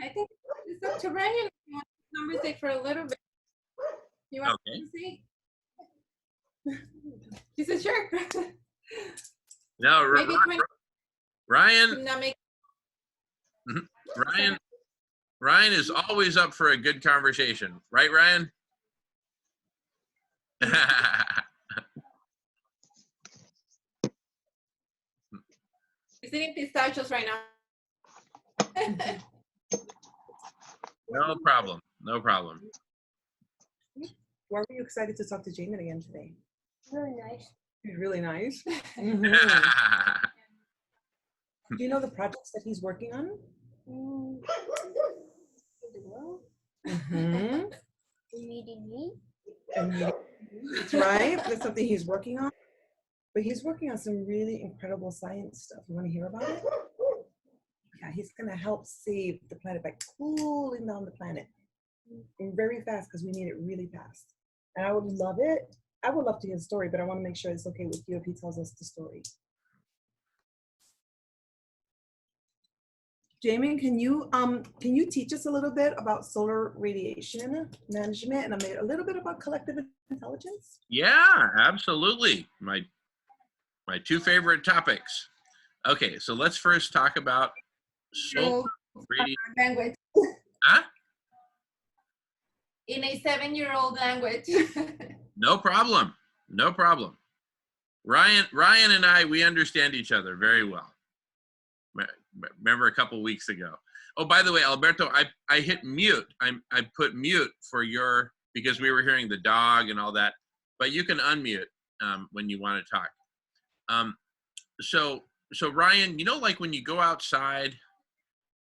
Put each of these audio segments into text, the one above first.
I think it's up to Ryan. If you want to conversate for a little bit. You want Okay. to see? She said, sure. No, Maybe 20 Ryan, not make Ryan is always up for a good conversation, right, Ryan? He's eating pistachios right now. No problem. No problem. Why were you excited to talk to Jamin again today? Really nice. He's really nice. Do you know the projects that he's working on? Mm-hmm. Meeting me. That's right. That's something he's working on. But he's working on some really incredible science stuff. You want to hear about it? Yeah, he's going to help save the planet by cooling down the planet very fast because we need it really fast. And I would love it. I would love to hear the story, but I want to make sure it's okay with you if he tells us the story. Jamin, can you teach us a little bit about solar radiation management and a little bit about collective intelligence? Yeah, absolutely. My two favorite topics. Okay, so let's first talk about solar radiation. Language. Huh? In a 7-year-old language. No problem. No problem. Ryan and I, we understand each other very well. Remember a couple weeks ago. Oh, by the way, Alberto, I hit mute. I put mute for your, because we were hearing the dog and all that, but you can unmute when you want to talk. So Ryan, you know, like when you go outside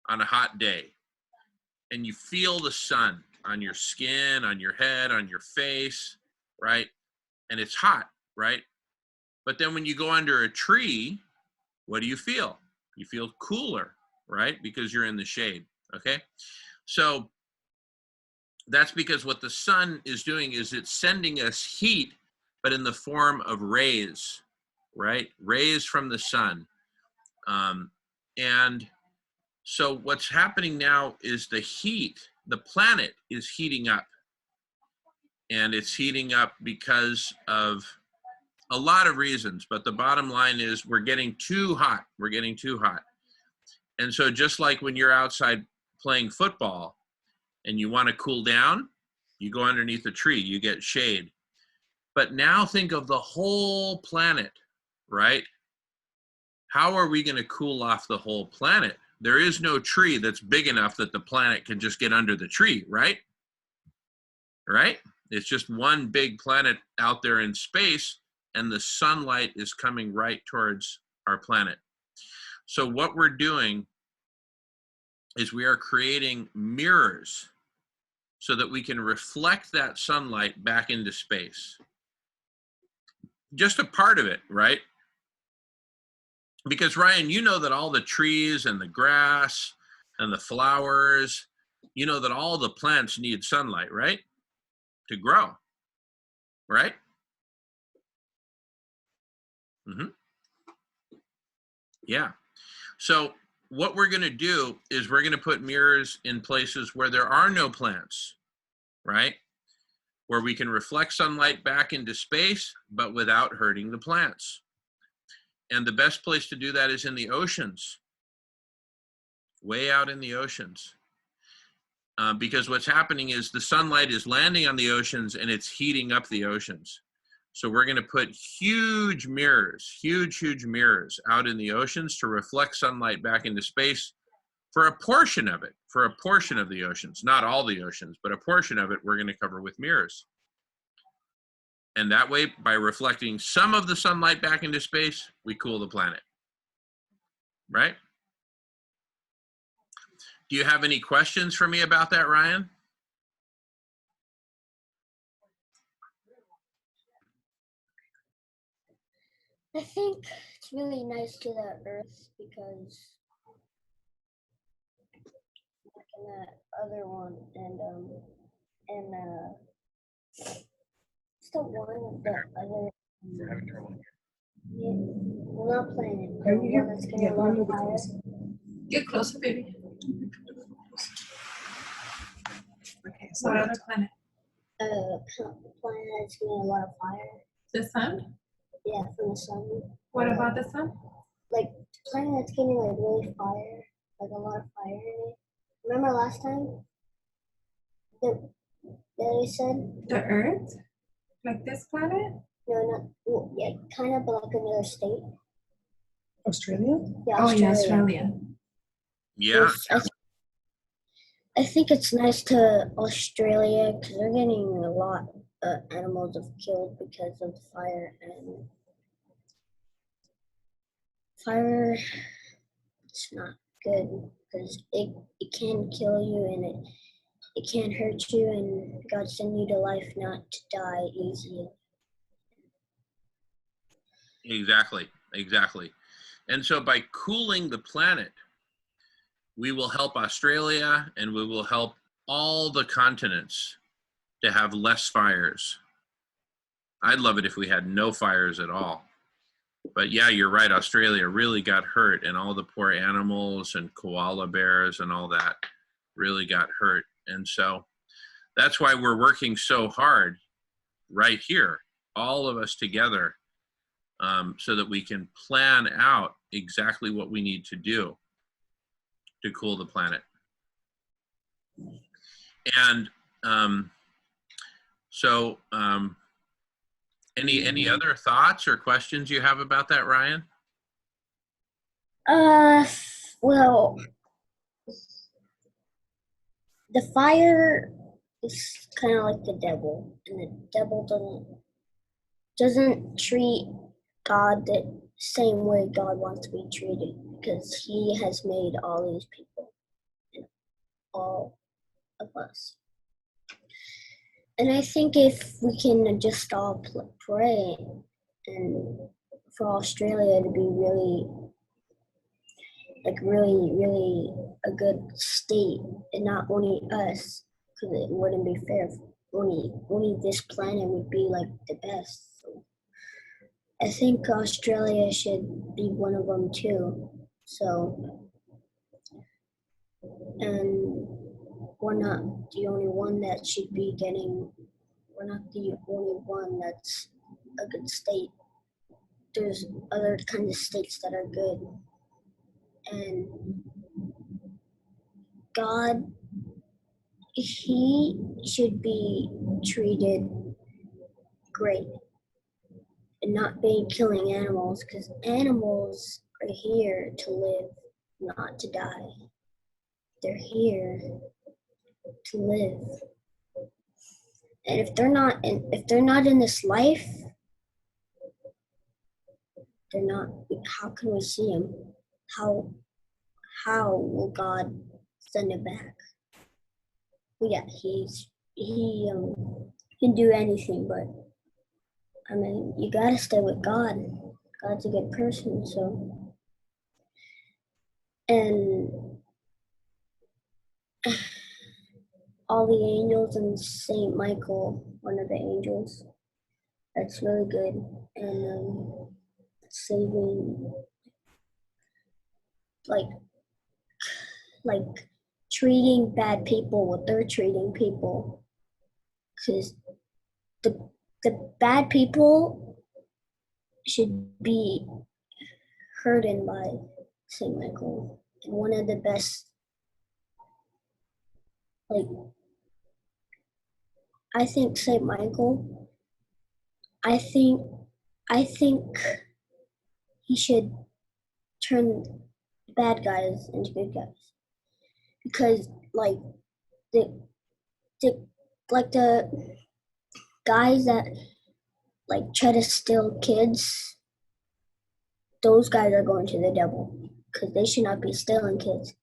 on a hot day and you feel the sun on your skin, on your head, on your face, right? And it's hot, right? But then when you go under a tree, what do you feel? You feel cooler, right? Because you're in the shade, okay? So that's because what the sun is doing is it's sending us heat, but in the form of rays, right? Rays from the sun. And so what's happening now is the heat, the planet is heating up. And it's heating up because of a lot of reasons, but the bottom line is we're getting too hot. We're getting too hot. And so just like when you're outside playing football and you want to cool down, you go underneath a tree, you get shade. But now think of the whole planet, right? How are we going to cool off the whole planet? There is no tree that's big enough that the planet can just get under the tree, right? Right? It's just one big planet out there in space, and the sunlight is coming right towards our planet. So what we're doing is we are creating mirrors so that we can reflect that sunlight back into space. Just a part of it, right? Because Ryan, you know that all the trees and the grass and the flowers, you know that all the plants need sunlight, right? To grow, right? Mm-hmm. Yeah. So what we're going to do is we're going to put mirrors in places where there are no plants, right? Where we can reflect sunlight back into space, but without hurting the plants. And the best place to do that is in the oceans, way out in the oceans. Because what's happening is the sunlight is landing on the oceans and it's heating up the oceans. So we're going to put huge mirrors, huge mirrors out in the oceans to reflect sunlight back into space for a portion of it, for a portion of the oceans, not all the oceans, but a portion of it we're going to cover with mirrors. And that way, by reflecting some of the sunlight back into space, we cool the planet, right? Do you have any questions for me about that, Ryan? I think it's really nice to the Earth because like in that other one and it's the one the other well, not planet, the one that's getting a lot higher. Get closer, baby. What other planet? Planet that's getting a lot of fire. The sun? Yeah, from the sun. What about the sun? Like the planet that's getting like really fire, like a lot of fire in it. Remember last time that they said The Earth? Like this planet? no, not well, yeah, kind of, but like another state. Australia? Yeah, Oh, yeah, Australia. Yeah. Yes, I think it's nice to Australia because they're getting a lot of animals have killed because of the fire, and fire it's not good because it can kill you and it can hurt you, and God send you to life not to die easy. Exactly. And so by cooling the planet, we will help Australia and we will help all the continents to have less fires. I'd love it if we had no fires at all. But yeah, you're right. Australia really got hurt, and all the poor animals and koala bears and all that really got hurt. And so that's why we're working so hard right here, all of us together, so that we can plan out exactly what we need to do to cool the planet. And any other thoughts or questions you have about that, Ryan? Well, the fire is kind of like the devil, and the devil doesn't treat God the same way God wants to be treated because He has made all these people, and all of us. And I think if we can just all pray and for Australia to be really a good state, and not only us, because it wouldn't be fair. Only this planet would be like the best. So I think Australia should be one of them too. So, and we're not the only one that should be getting. We're not the only one that's a good state. There's other kinds of states that are good, and God, He should be treated great and not being killing animals, because animals are here to live, not to die. They're here to live. And if they're not in this life, they're not. How can we see them? How will God send it back? Well, yeah, he can do anything, but I mean, you gotta stay with God. God's a good person, so. And all the angels and Saint Michael, one of the angels, that's really good. And saving, like treating bad people what they're treating people, because the bad people should be hurted by Saint Michael. And one of the best, I think Saint Michael, I think he should turn bad guys into good guys, because the guys that try to steal kids, those guys are going to the devil, because they should not be stealing kids,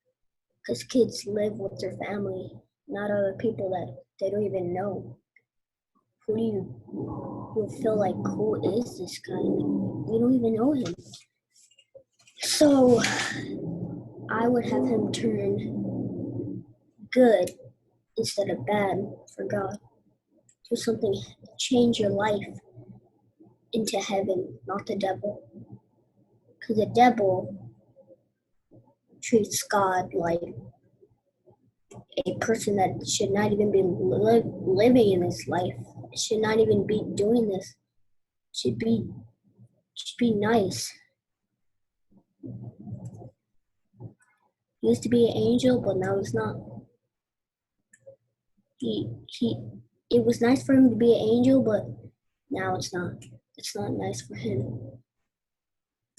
because kids live with their family, not other people that they don't even know. Who do you feel like, who is this guy? You don't even know him. So I would have him turn good instead of bad for God. Do something, change your life into heaven, not the devil. Because the devil treats God like a person that should not even be living in this life, should not even be doing this, should be nice. He used to be an angel, but now he's not. It was nice for him to be an angel, but now it's not. It's not nice for him.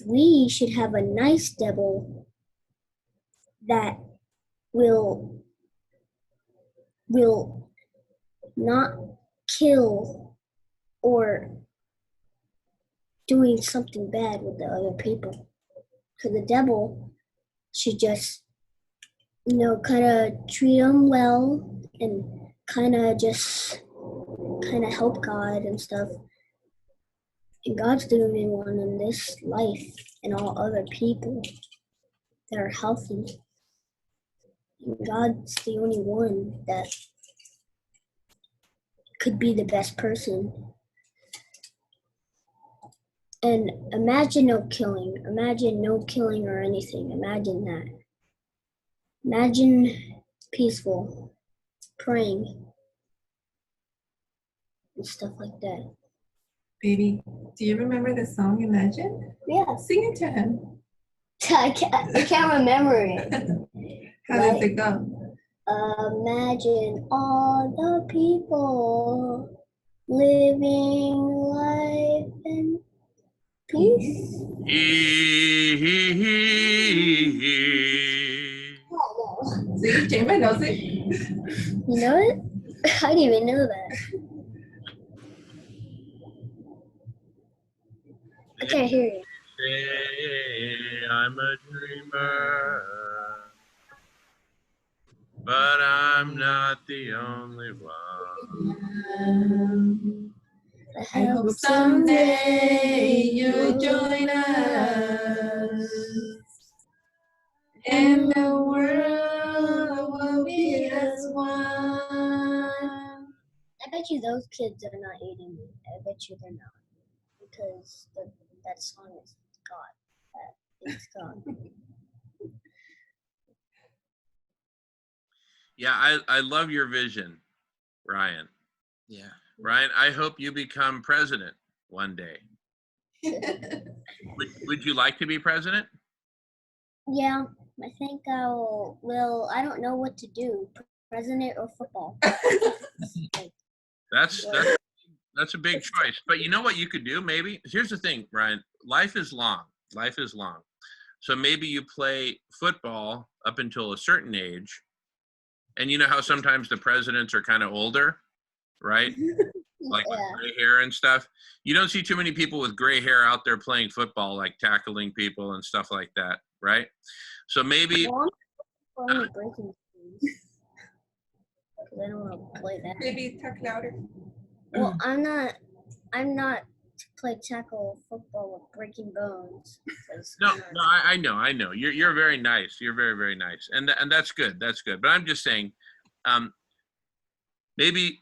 We should have a nice devil that will not kill or doing something bad with the other people. So the devil should just, kind of treat them well and kind of help God and stuff. And God's the only one in this life and all other people that are healthy. And God's the only one that could be the best person. And imagine no killing. Imagine no killing or anything. Imagine that. Imagine peaceful, praying, and stuff like that. Baby, do you remember the song Imagine? Yeah. Sing it to him. I can't remember it. How does it go? Imagine all the people living life in peace. See, Jamie knows it. You know it? I didn't even know that. I can't hear you. Say I'm a dreamer, but I'm not the only one. I hope someday you'll join us, and the world will be as one. I bet you those kids are not eating me. I bet you they're not. Because that song is God. It's God. Yeah, I love your vision, Ryan. Yeah. Ryan, I hope you become president one day. Would you like to be president? Yeah, I think I will. Well, I don't know what to do. President or football? That's a big choice. But you know what you could do? Maybe here's the thing, Ryan. Life is long. Life is long. So maybe you play football up until a certain age, and you know how sometimes the presidents are kind of older, right? Like with gray hair and stuff. You don't see too many people with gray hair out there playing football, like tackling people and stuff like that, right? So maybe. Well, I'm only breaking things. I don't want to play that. Maybe talk louder. Well, I'm not to play tackle football with breaking bones. No, I know. You're very nice. You're very, very nice, and that's good. That's good. But I'm just saying, maybe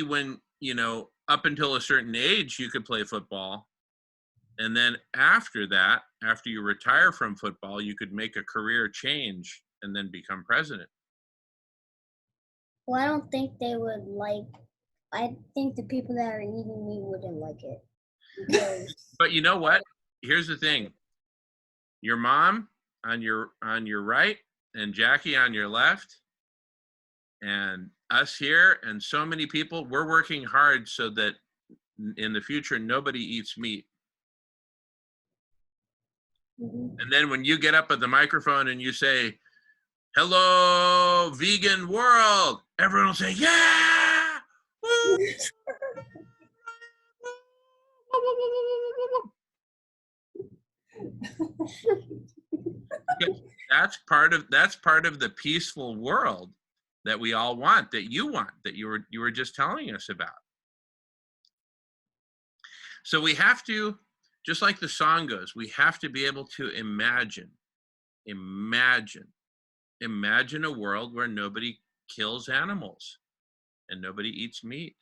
when up until a certain age you could play football, and then after that, after you retire from football, you could make a career change and then become president. Well, I don't think they would like. I think the people that are eating me wouldn't like it. Because But you know what? Here's the thing. Your mom on your right, and Jackie on your left, and us here, and so many people, we're working hard so that in the future nobody eats meat. And then when you get up at the microphone and you say, "Hello, vegan world," everyone will say, "Yeah!" Woo! That's part of the peaceful world that we all want, that you want, that you were just telling us about. So we have to, just like the song goes, we have to be able to imagine a world where nobody kills animals and nobody eats meat.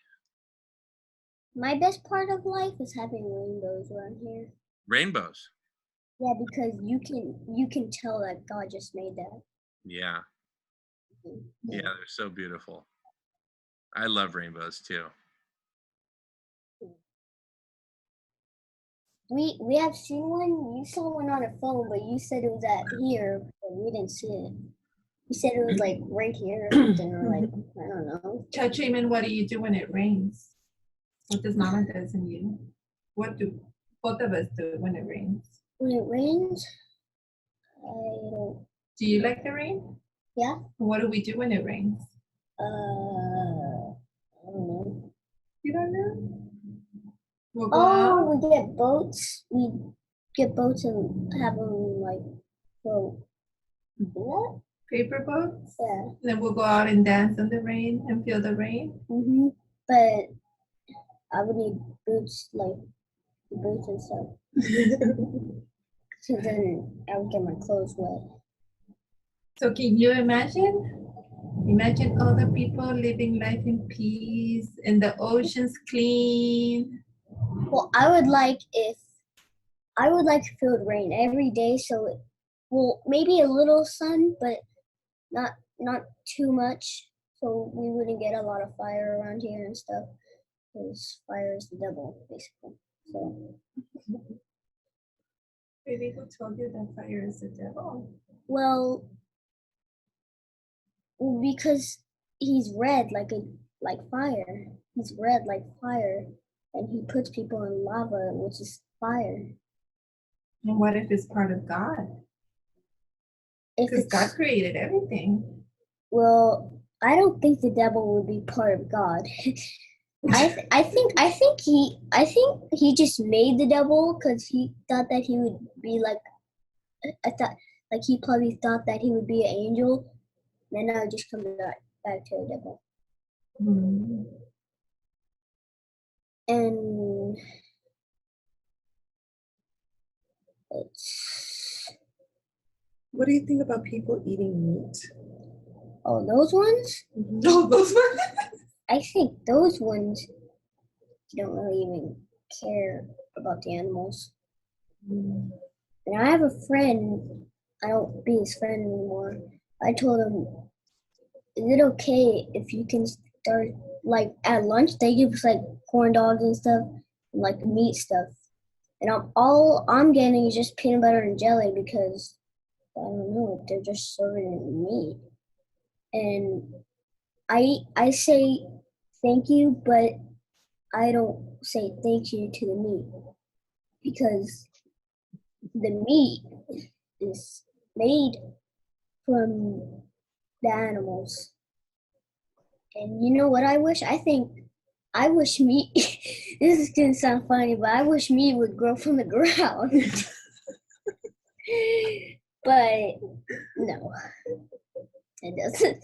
my best part of life is having rainbows around here. Rainbows. Yeah, because you can tell that God just made that. Yeah. Yeah, they're so beautiful. I love rainbows too. We have seen one. You saw one on a phone, but you said it was at here, but we didn't see it. You said it was like right here or something, or like I don't know. Chachiman, what do you do when it rains? What does Mama does and you? What do both of us do when it rains? When it rains, I don't. Do you like the rain? Yeah. What do we do when it rains? I don't know. You don't know? We'll go out. Oh, we get boats. We get boats and have them like float. What? Paper boats. Yeah. Then we'll go out and dance in the rain and feel the rain. But I would need boots, like boots and stuff. So then I would get my clothes wet. So can you imagine? Imagine all the people living life in peace and the ocean's clean. Well, I would like if it would rain every day, so it, well, maybe a little sun, but not too much, so we wouldn't get a lot of fire around here and stuff. Because fire is the devil, basically. So, Maybe who told you that fire is the devil? well, because he's red like fire. He's red like fire, and he puts people in lava, which is fire. And what if it's part of God? If Because it's God created everything. well, I don't think the devil would be part of God. I think he just made the devil because he thought that he would be like he probably thought that he would be an angel. Then I would just come back to the devil. Hmm. And it's What do you think about people eating meat? those ones. No, those ones. I think those ones don't really even care about the animals. And I have a friend. I don't be his friend anymore. I told him, "Is it okay if you can start like at lunch? They give us like corn dogs and stuff, and like meat stuff. And all I'm getting is just peanut butter and jelly because I don't know. They're just serving meat, and I say thank you, but I don't say thank you to the meat because the meat is made from the animals. And you know what I wish? I wish meat, this is going to sound funny, but I wish meat would grow from the ground. But no, it doesn't.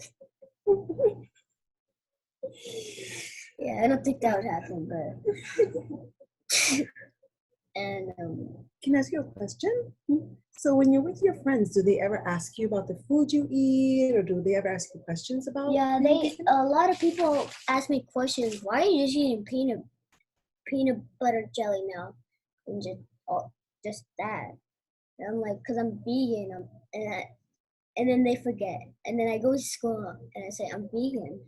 Yeah, I don't think that would happen, but. And Can I ask you a question? So when you're with your friends, do they ever ask you about the food you eat, or do they ever ask you questions about? yeah, being vegan? a lot of people ask me questions. Why are you just eating peanut butter jelly now, and just that? And I'm like, cause I'm vegan. And then they forget. And then I go to school and I say I'm vegan.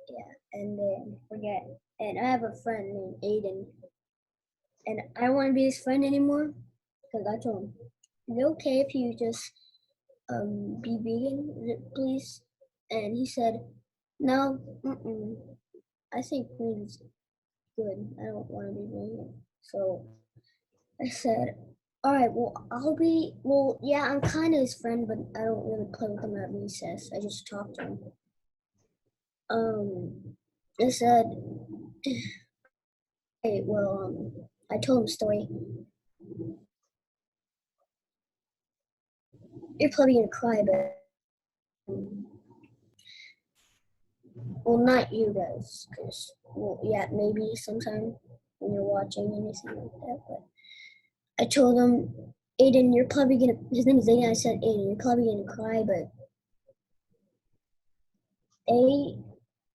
Yeah, and they forget. And I have a friend named Aiden, and I don't want to be his friend anymore because I told him, "Is it okay if you just be vegan, please?" And he said, "No, I think meat is good. I don't want to be vegan." So I said, "All right, well, yeah, I'm kind of his friend, but I don't really play with him at recess. I just talk to him." I said, "Hey, well, I told him a story. You're probably gonna cry, but well, not you guys, because well, yeah, maybe sometime when you're watching anything like that. But I told him, Aiden, you're probably gonna. His name is Aiden. I said, Aiden, you're probably gonna cry, but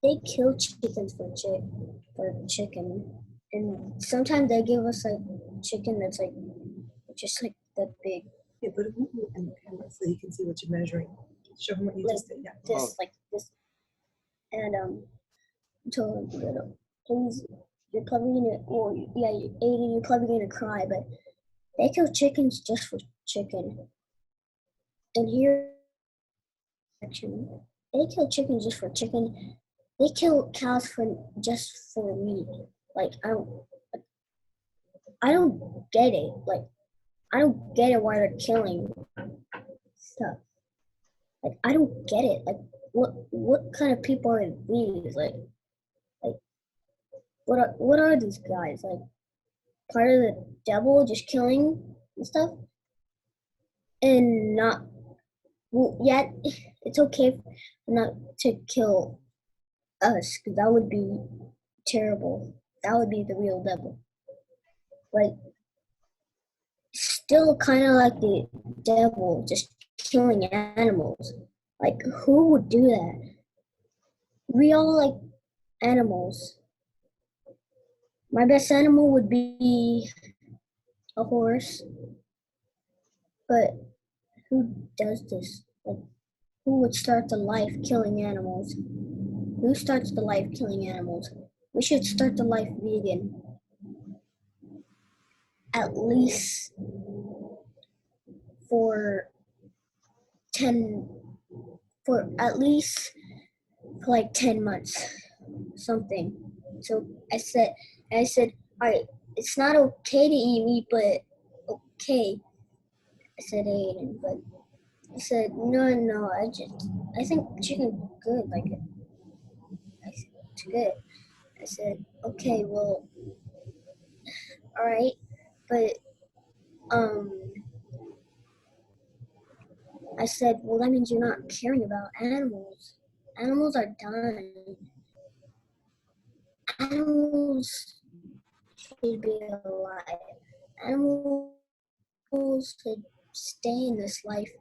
they kill chickens for chicken, and sometimes they give us like chicken that's like just like that big." Yeah, put it in the camera so you can see what you're measuring. Show him what you Like just did. Yeah. this, like this, and told him, please, you're probably gonna, well, yeah, Aiden, you're probably gonna cry, but they kill chickens just for chicken. And here, actually, they kill chickens just for chicken. They kill cows for just for meat. Like I don't get it. Like I don't get it why they're killing stuff. Like I don't get it. Like what kind of people are these? Like what are these guys? Like part of the devil just killing and stuff? And not well yet it's okay not to kill us, because that would be terrible. That would be the real devil. Like still kind of like the devil, just killing animals. Like who would do that? We all like animals. My best animal would be a horse. But who does this? Like who would start the life killing animals? Who starts the life killing animals? We should start the life vegan. At least for 10 for at least for like 10 months something. So I said all right, it's not okay to eat meat, but okay. I said Aiden, but I said no, I think chicken good, like it's good. I said okay, well, all right, but I said, well, that means you're not caring about animals. Animals are done. Animals should be alive. Animals should stay in this life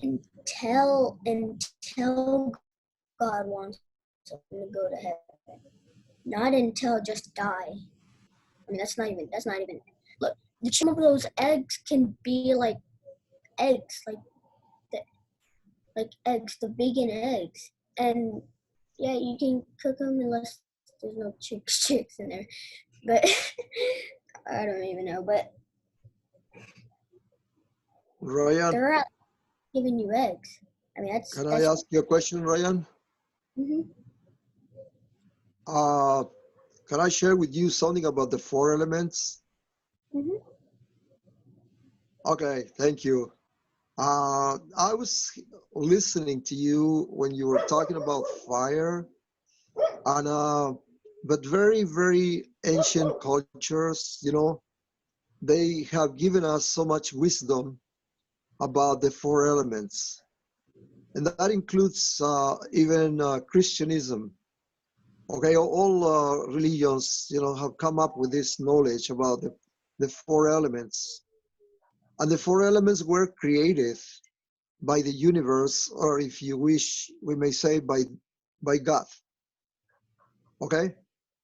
until God wants them to go to heaven. Not until just die. I mean, that's not even. Look, some of those eggs can be like eggs, like eggs, the vegan eggs, and yeah, you can cook them unless there's no chicks in there. But I don't even know. But Ryan, they're not giving you eggs. I mean, can I ask you a question, Ryan? Mm-hmm. Can I share with you something about the 4 elements? Mm-hmm. Okay, thank you. I was listening to you when you were talking about fire, and but very, very ancient cultures, they have given us so much wisdom about the 4 elements, and that includes even Christianism. Okay, all religions, have come up with this knowledge about the 4 elements. And the 4 elements were created by the universe, or if you wish, we may say by God. Okay?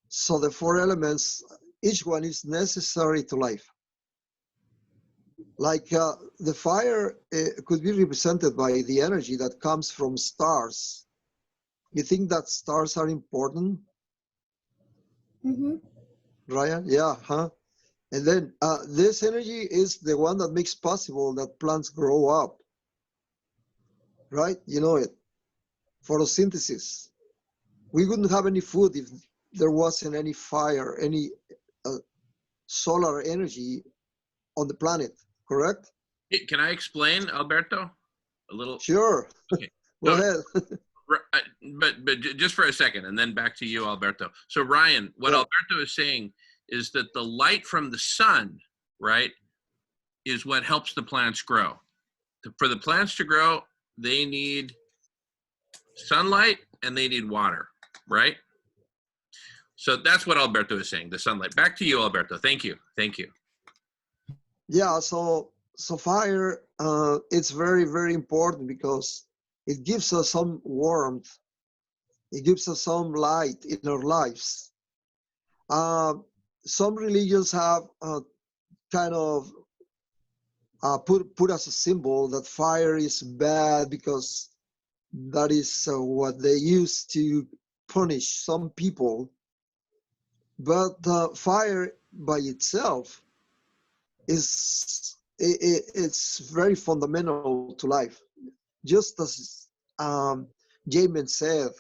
So the 4 elements, each one is necessary to life. Like the fire could be represented by the energy that comes from stars. You think that stars are important? Mm-hmm. Ryan? Yeah, huh? And then this energy is the one that makes possible that plants grow up, right? You know it. Photosynthesis. We wouldn't have any food if there wasn't any fire, any solar energy on the planet, correct? Can I explain, Alberto? A little? Sure. Okay. Go So, ahead. but just for a second, and then back to you, Alberto. So Ryan, what Yeah. Alberto is saying is that the light from the sun, right, is what helps the plants grow. For the plants to grow, they need sunlight and they need water, right? So that's what Alberto is saying, the sunlight. Back to you, Alberto. Thank you. Thank you. Yeah, so fire, it's very, very important because it gives us some warmth. It gives us some light in our lives. Some religions have kind of put as a symbol that fire is bad because that is what they use to punish some people. But fire by itself it's very fundamental to life. Just as Jamin said,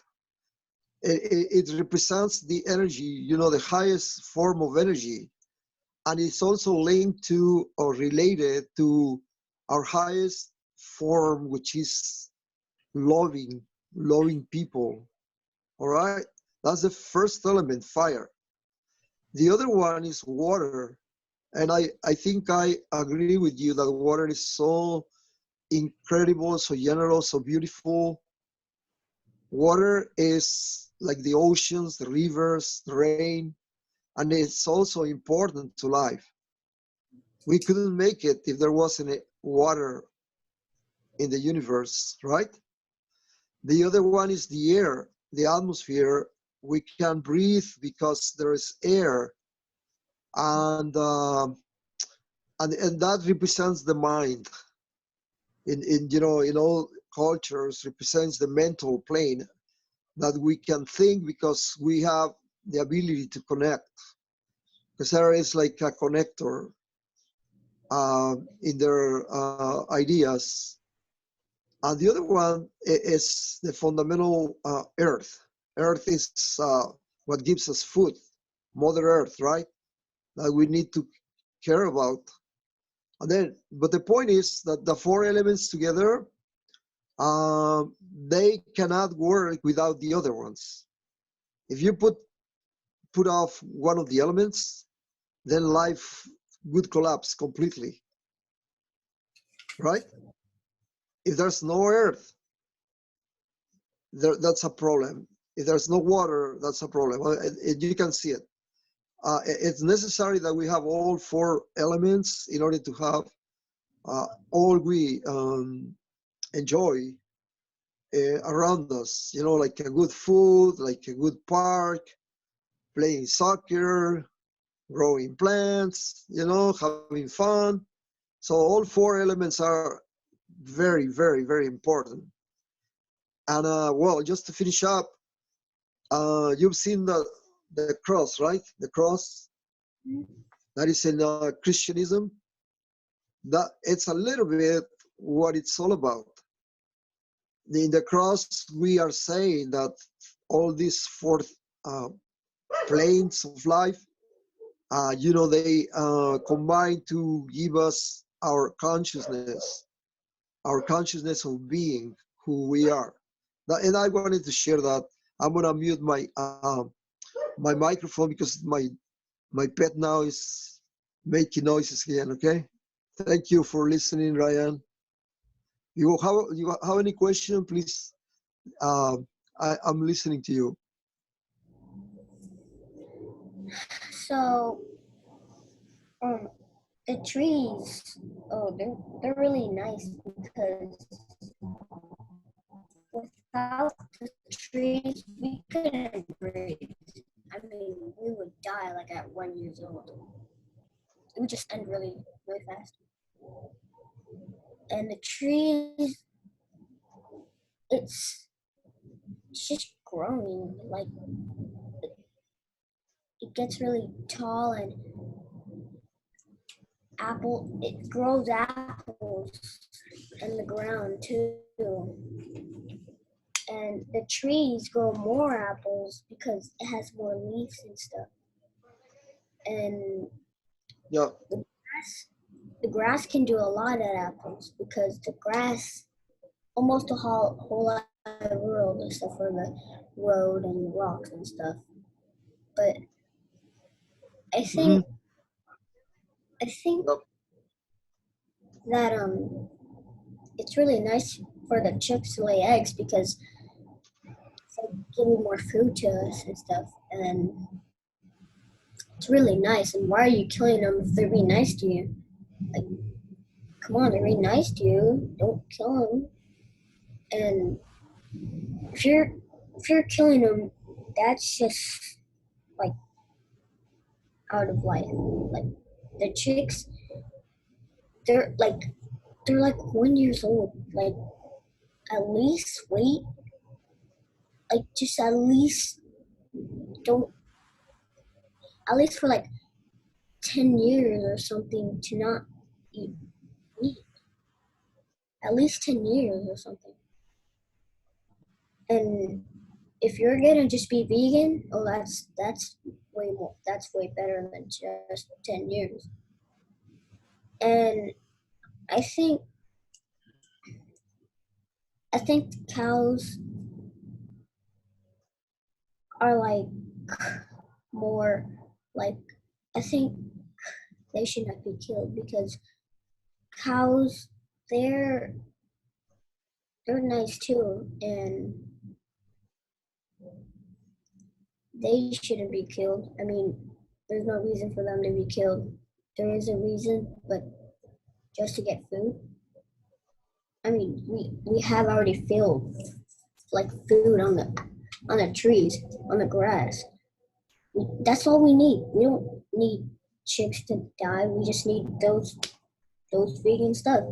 it represents the energy, the highest form of energy, and it's also linked to or related to our highest form, which is loving people. All right, that's the first element, fire. The other one is water, and I think I agree with you that water is so incredible, so generous, so beautiful. Water is like the oceans, the rivers, the rain, and it's also important to life. We couldn't make it if there wasn't water in the universe, right? The other one is the air, the atmosphere. We can breathe because there is air, and and that represents the mind. In all cultures, represents the mental plane that we can think because we have the ability to connect. Because air is like a connector in their ideas. And the other one is the fundamental earth. Earth is what gives us food, Mother Earth, right? That we need to care about. And then, but the point is that the four elements together, they cannot work without the other ones. If you put off one of the elements, then life would collapse completely, right? If there's no earth, that's a problem. If there's no water, that's a problem. You can see it. It's necessary that we have all four elements in order to have all we enjoy around us. Like a good food, like a good park, playing soccer, growing plants, having fun. So all four elements are very, very, very important. And well, just to finish up, you've seen the cross, right? The cross that is in Christianism. That it's a little bit what it's all about. In the cross, we are saying that all these four planes of life, they combine to give us our consciousness of being who we are. And I wanted to share that. I'm gonna mute my microphone because my pet now is making noises again. Okay, thank you for listening, Ryan. You have any question, please? I'm listening to you. So, the trees, they're really nice because without the trees, we couldn't breathe. I mean, we would die like at 1 year old. It would just end really, really fast. And the trees, it's just growing. Like, it gets really tall and it grows apples in the ground too. And the trees grow more apples because it has more leaves and stuff. And Yeah. the grass can do a lot of apples because the grass, almost the whole lot of the world, except for the road and rocks and stuff. But I think Yep. that it's really nice for the chicks to lay eggs because it's like giving more food to us and stuff. And it's really nice. And why are you killing them if they're being nice to you? Like, come on, they're being nice to you. Don't kill them. And if you're killing them, that's just like out of life. Like the chicks, they're like 1 years old. Like at least wait, like just at least don't, at least for like 10 years or something to not eat meat. At least 10 years or something. And if you're gonna just be vegan, oh, that's way more. That's way better than just 10 years. And I think cows are like more like, I think they should not be killed because cows, they're nice too, and they shouldn't be killed. I mean, there's no reason for them to be killed. There is a reason, but just to get food. I mean, we have already filled like food on the trees, on the grass. That's all we need. We don't need chicks to die. We just need those vegan stuff.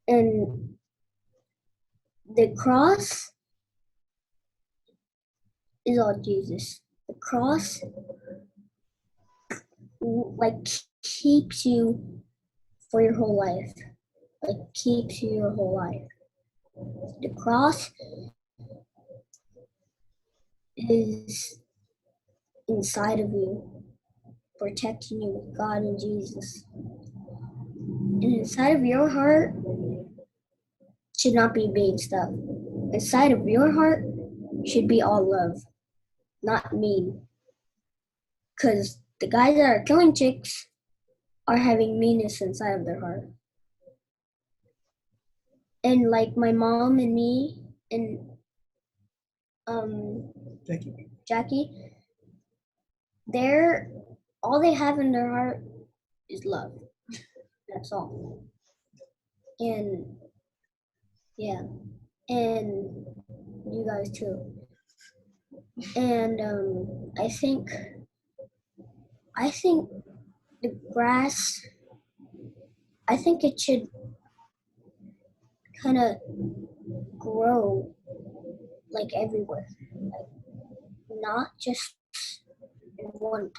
And the cross is all Jesus. The cross like keeps you for your whole life. Like keeps you your whole life. The cross is inside of you, protecting you with God and Jesus. And inside of your heart should not be mean stuff. Inside of your heart should be all love, not mean. Because the guys that are killing chicks are having meanness inside of their heart. And like my mom and me and Jackie, they're all they have in their heart is love. That's all. And yeah, and you guys too. And I think the grass, I think it should kind of grow like everywhere, like not just in one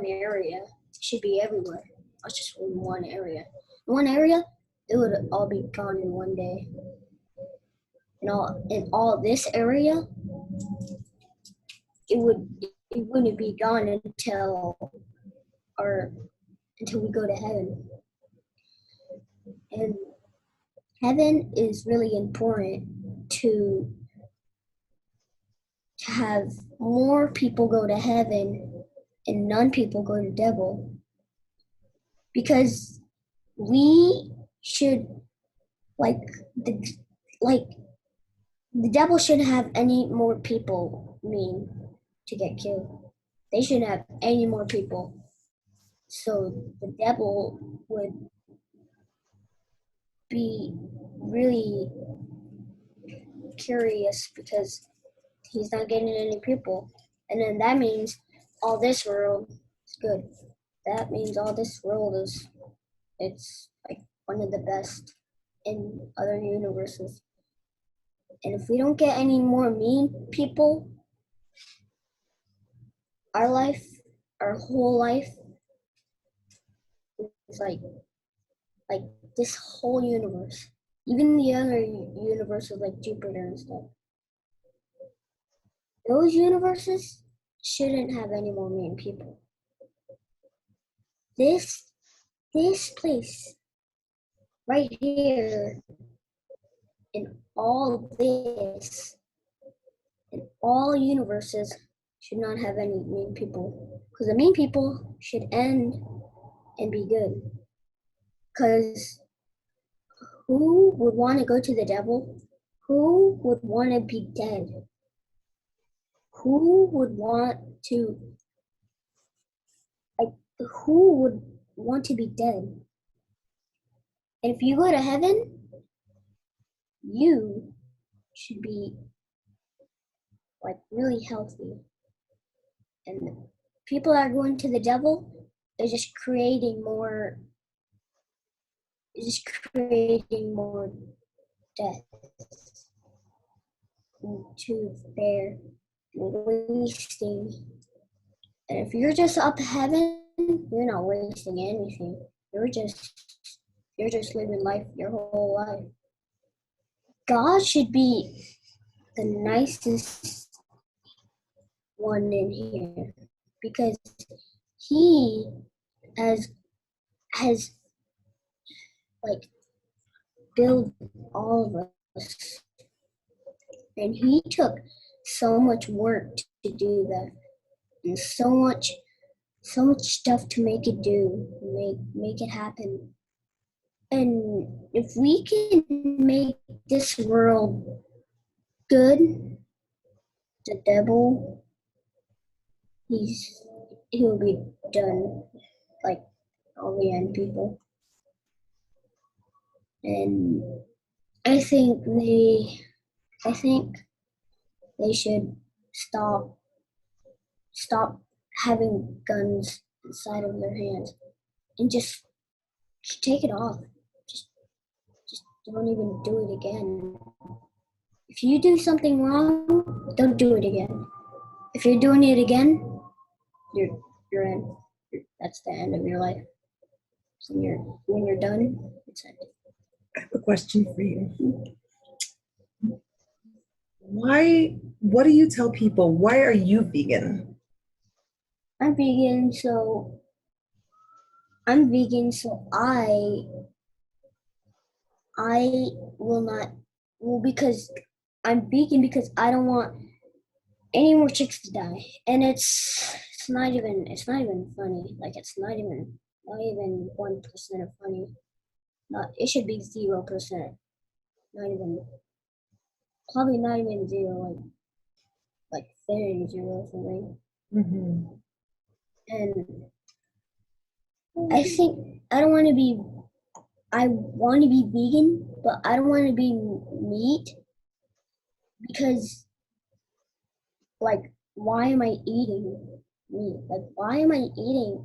area. It should be everywhere, not just in one area. In one area, it would all be gone in one day. In all this area, it wouldn't be gone until we go to heaven. And heaven is really important to have more people go to heaven and none people go to devil, because we should the devil shouldn't have any more people to get killed. They shouldn't have any more people. So the devil would be really curious because he's not getting any people. And then that means all this world is good. That means all this world it's like one of the best in other universes. And if we don't get any more mean people, our whole life is like this whole universe. Even the other universes like Jupiter and stuff. Those universes shouldn't have any more mean people. This place right here in all universes should not have any mean people, because the mean people should end and be good. Because who would want to go to the devil? Who would want to be dead? Who would want to be dead? And if you go to heaven, you should be really healthy. And people that are going to the devil, they're just creating more is creating more death to bear, wasting. And if you're just up heaven, you're not wasting anything. You're just living life your whole life. God should be the nicest one in here because he has like built all of us, and he took so much work to do that, and so much stuff to make it make it happen. And if we can make this world good, the devil, he'll be done, like all the end people. And I think they should stop having guns inside of their hands and just take it off. Just don't even do it again. If you do something wrong, don't do it again. If you're doing it again, you're in. That's the end of your life. So when you're done, it's it. I have a question for you. What do you tell people? Why are you vegan? I'm vegan, so I will not, because I'm vegan because I don't want any more chicks to die. And it's not even funny. Like it's not even 1% of funny. It should be 0%. Probably not even zero, like very zero for me. Mm-hmm. And I think I want to be vegan, but I don't want to be meat because, like, why am I eating meat? Like, why am I eating